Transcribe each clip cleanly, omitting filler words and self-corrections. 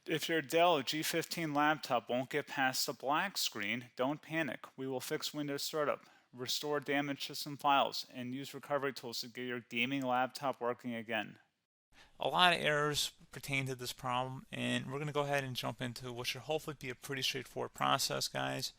If your Dell G15 laptop won't get past the black screen, don't panic. We will fix Windows Startup, restore damaged system files, and use recovery tools to get your gaming laptop working again. A lot of errors pertain to this problem, and we're going to go ahead and jump into what should hopefully be a pretty straightforward process, guys.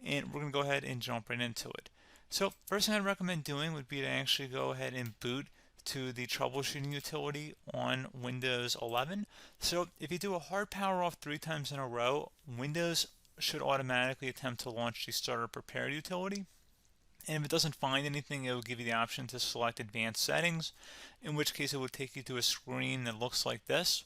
And we're going to go ahead and jump right into it. So first thing I'd recommend doing would be to actually go ahead and boot to the troubleshooting utility on Windows 11. So if you do a hard power off 3 times in a row, Windows should automatically attempt to launch the starter prepare utility. And if it doesn't find anything, it will give you the option to select advanced settings, in which case it will take you to a screen that looks like this.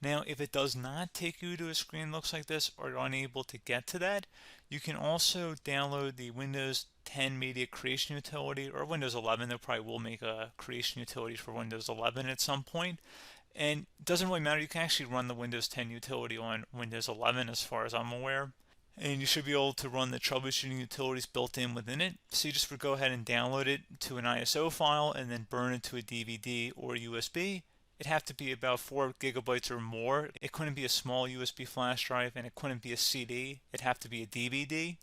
Now, if it does not take you to a screen that looks like this, or you're unable to get to that, you can also download the Windows 10 Media Creation Utility, or Windows 11. They probably will make a creation utility for Windows 11 at some point. And it doesn't really matter, you can actually run the Windows 10 utility on Windows 11 as far as I'm aware. And you should be able to run the troubleshooting utilities built in within it. So you just would go ahead and download it to an ISO file and then burn it to a DVD or USB. It'd have to be about 4 gigabytes or more. It couldn't be a small USB flash drive, and it couldn't be a CD. It'd have to be a DVD.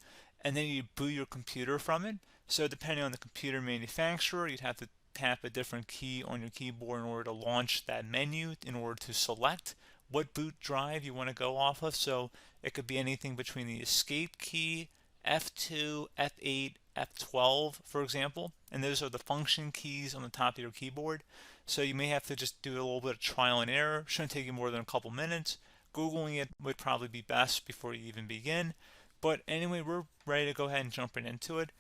And then you boot your computer from it. So depending on the computer manufacturer, you'd have to tap a different key on your keyboard in order to launch that menu, in order to select what boot drive you want to go off of. So it could be anything between the escape key, F2, F8, F12, for example, and those are the function keys on the top of your keyboard. So you may have to just do a little bit of trial and error. Shouldn't take you more than a couple minutes. Googling it would probably be best before you even begin. But anyway, we're ready to go ahead and jump right into it.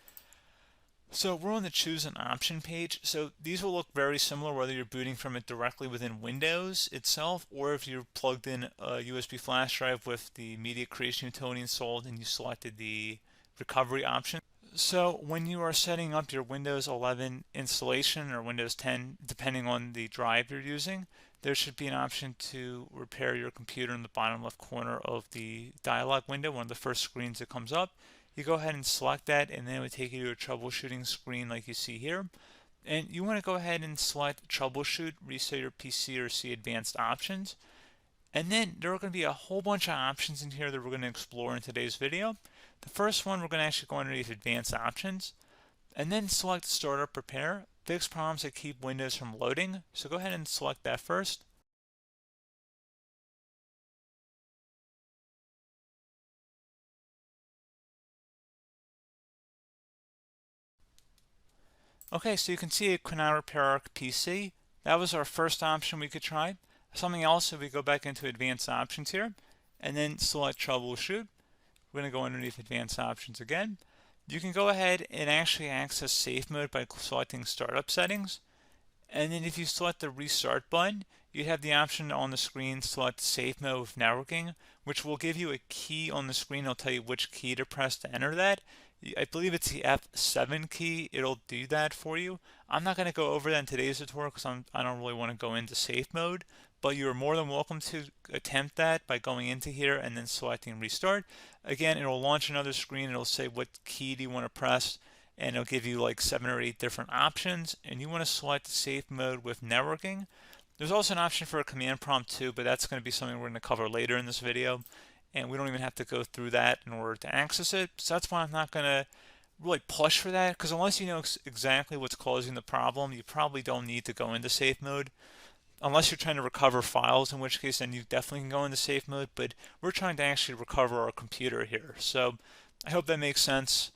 So we're on the choose an option page. So these will look very similar whether you're booting from it directly within Windows itself, or if you're plugged in a USB flash drive with the media creation utility installed and you selected the recovery option. So when you are setting up your Windows 11 installation or Windows 10, depending on the drive you're using, there should be an option to repair your computer in the bottom left corner of the dialog window, one of the first screens that comes up. You go ahead and select that, and then it would take you to a troubleshooting screen like you see here. And you want to go ahead and select troubleshoot, reset your PC, or see advanced options. And then there are going to be a whole bunch of options in here that we're going to explore in today's video. The first one, we're going to actually go underneath advanced options, and then select startup prepare, fix problems that keep Windows from loading. So go ahead and select that first. Okay, so you can see it could not repair our PC. That was our first option we could try. Something else, if we go back into advanced options here, and then select troubleshoot, we're going to go underneath advanced options again. You can go ahead and actually access safe mode by selecting startup settings. And then if you select the restart button, you have the option on the screen, select safe mode with networking, which will give you a key on the screen. It'll tell you which key to press to enter that. I believe it's the F7 key. It'll do that for you. I'm not going to go over that in today's tutorial because I don't really want to go into safe mode, but you're more than welcome to attempt that by going into here and then selecting restart. Again, it'll launch another screen. It'll say what key do you want to press, and it'll give you like 7 or 8 different options, and you want to select safe mode with networking. There's also an option for a command prompt too, but that's going to be something we're going to cover later in this video, and we don't even have to go through that in order to access it. So that's why I'm not going to really push for that, because unless you know exactly what's causing the problem, you probably don't need to go into safe mode. Unless you're trying to recover files, in which case then you definitely can go into safe mode, but we're trying to actually recover our computer here. So I hope that makes sense.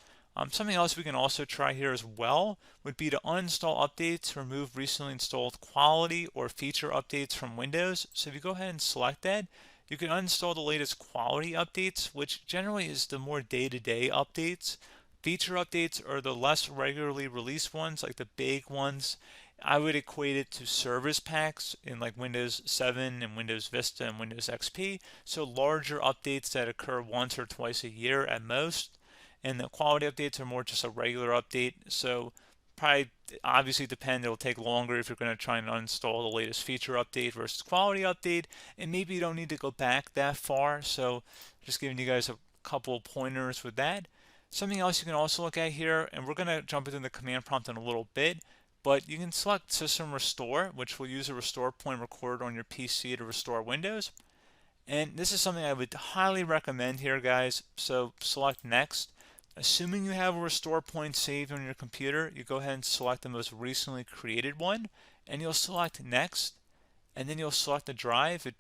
Something else we can also try here as well would be to uninstall updates, remove recently installed quality or feature updates from Windows. So if you go ahead and select that, you can uninstall the latest quality updates, which generally is the more day-to-day updates. Feature updates are the less regularly released ones, like the big ones. I would equate it to service packs in like Windows 7 and Windows Vista and Windows XP. So larger updates that occur once or twice a year at most. And the quality updates are more just a regular update. So probably obviously depend, it'll take longer if you're going to try and uninstall the latest feature update versus quality update, and maybe you don't need to go back that far. So just giving you guys a couple pointers with that. Something else you can also look at here, and we're going to jump into the command prompt in a little bit, but you can select system restore, which will use a restore point recorded on your PC to restore Windows. And this is something I would highly recommend here, guys. So select next. Assuming you have a restore point saved on your computer, you go ahead and select the most recently created one, and you'll select next, and then you'll select the drive. You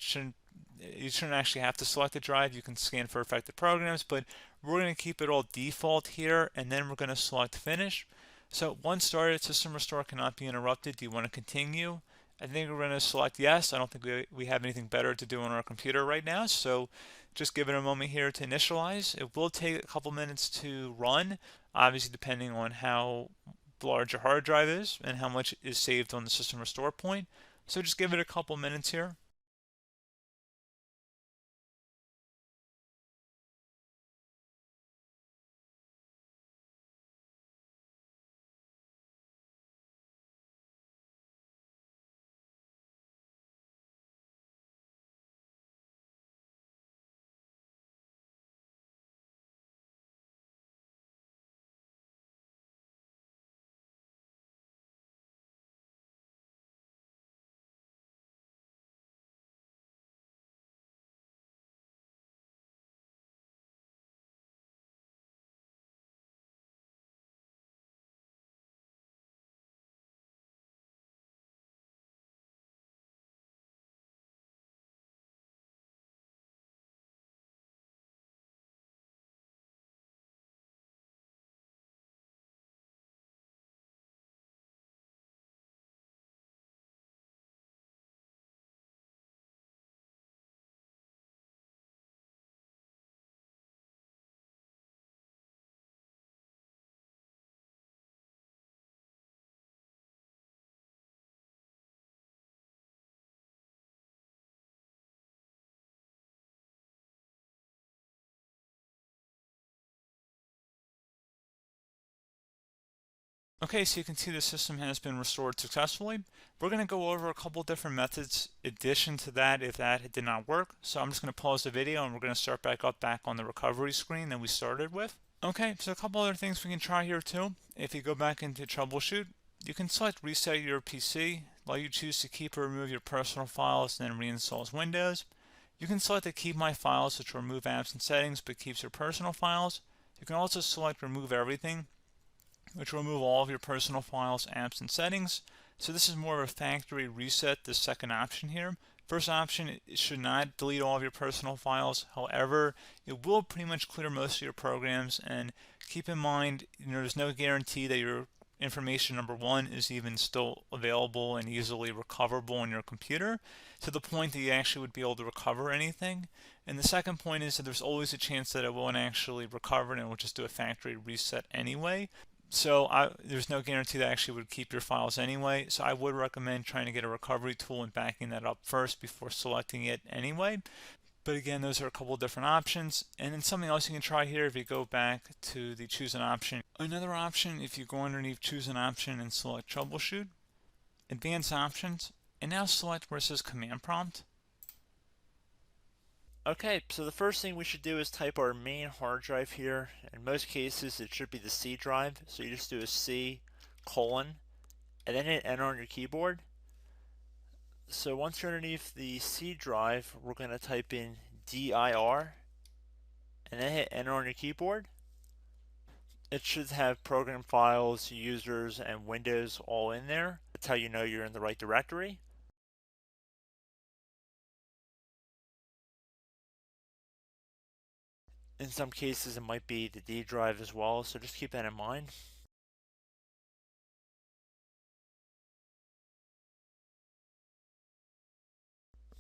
shouldn't actually have to select the drive. You can scan for affected programs, but we're going to keep it all default here, and then we're going to select finish. So once started, system restore cannot be interrupted. Do you want to continue? I think we're going to select yes. I don't think we have anything better to do on our computer right now, so just give it a moment here to initialize. It will take a couple minutes to run, obviously depending on how large your hard drive is and how much is saved on the system restore point. So just give it a couple minutes here. Okay, so you can see the system has been restored successfully. We're going to go over a couple different methods in addition to that if that did not work. So I'm just going to pause the video and we're going to start back on the recovery screen that we started with. Okay, so a couple other things we can try here too. If you go back into troubleshoot, you can select reset your PC, let you choose to keep or remove your personal files and then reinstalls Windows. You can select to keep my files, which will remove apps and settings but keeps your personal files. You can also select remove everything, which will remove all of your personal files, apps, and settings. So this is more of a factory reset, the second option here. First option, it should not delete all of your personal files. However, it will pretty much clear most of your programs. And keep in mind, there's no guarantee that your information, number one, is even still available and easily recoverable on your computer to the point that you actually would be able to recover anything. And the second point is that there's always a chance that it won't actually recover and it will just do a factory reset anyway. So there's no guarantee that actually would keep your files anyway. So I would recommend trying to get a recovery tool and backing that up first before selecting it anyway. But again, those are a couple different options. And then something else you can try here if you go back to the choose an option. Another option, if you go underneath choose an option and select troubleshoot, advanced options, and now select where it says command prompt. Okay, so the first thing we should do is type our main hard drive here. In most cases, it should be the C drive. So you just do a C colon and then hit enter on your keyboard. So once you're underneath the C drive, we're going to type in dir and then hit enter on your keyboard. It should have program files, users, and Windows all in there. That's how you know you're in the right directory. In some cases, it might be the D drive as well, so just keep that in mind.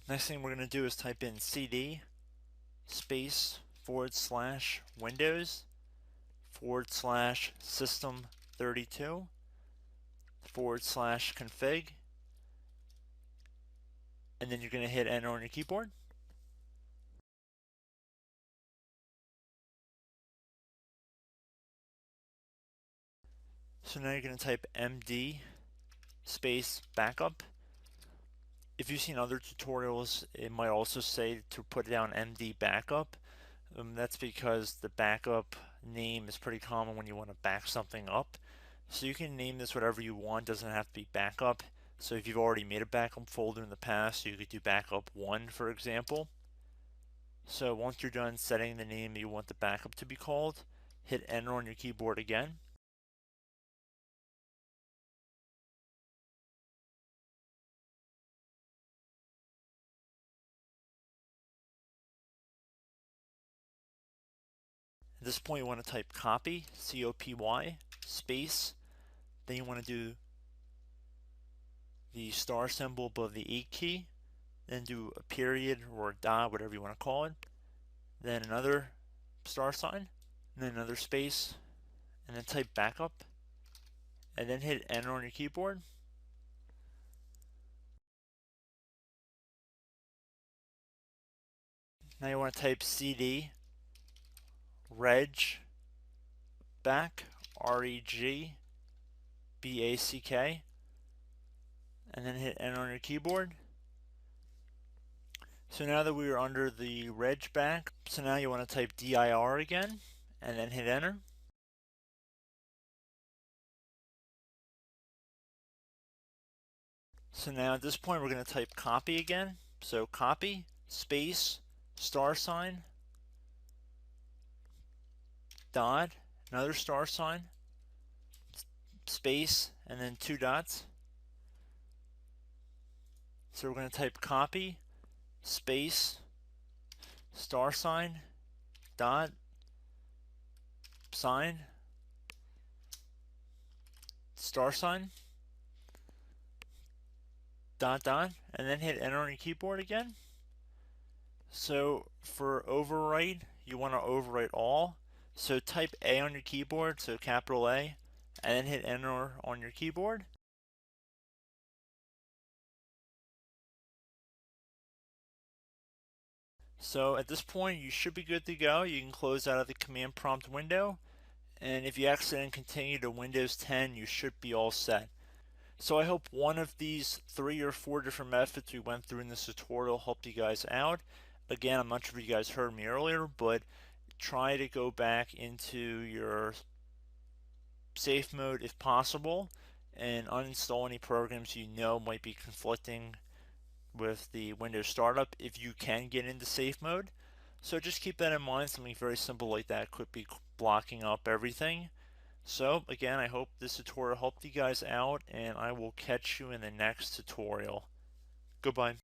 Next thing we're going to do is type in cd space / Windows / system 32 / config, and then you're going to hit enter on your keyboard. So now you're going to type md space backup. If you've seen other tutorials, it might also say to put down md backup. That's because the backup name is pretty common when you want to back something up. So you can name this whatever you want, doesn't have to be backup. So if you've already made a backup folder in the past, you could do backup 1, for example. So once you're done setting the name you want the backup to be called, hit enter on your keyboard again. At this point you want to type copy, C-O-P-Y, space, then you want to do the star symbol above the 8 key, then do a period or a dot, whatever you want to call it, then another star sign, and then another space, and then type backup, and then hit enter on your keyboard. Now you want to type CD reg back, R-E-G-B-A-C-K, and then hit enter on your keyboard. So now that we are under the reg back, so now you want to type dir again, and then hit enter. So now at this point we're going to type copy again. So copy, space, star sign, dot, another star sign, space, and then 2 dots. So we're going to type copy, space, star sign, dot, sign, star sign, dot, dot, and then hit enter on your keyboard again. So for overwrite, you want to overwrite all. So type A on your keyboard, so capital A, and then hit enter on your keyboard. So at this point you should be good to go. You can close out of the command prompt window, and if you accidentally continue to Windows 10 you should be all set. So I hope one of these 3 or 4 different methods we went through in this tutorial helped you guys out. Again, I'm not sure if you guys heard me earlier, but try to go back into your safe mode if possible and uninstall any programs you know might be conflicting with the Windows startup if you can get into safe mode. So just keep that in mind. Something very simple like that could be blocking up everything. So again, I hope this tutorial helped you guys out, and I will catch you in the next tutorial. Goodbye.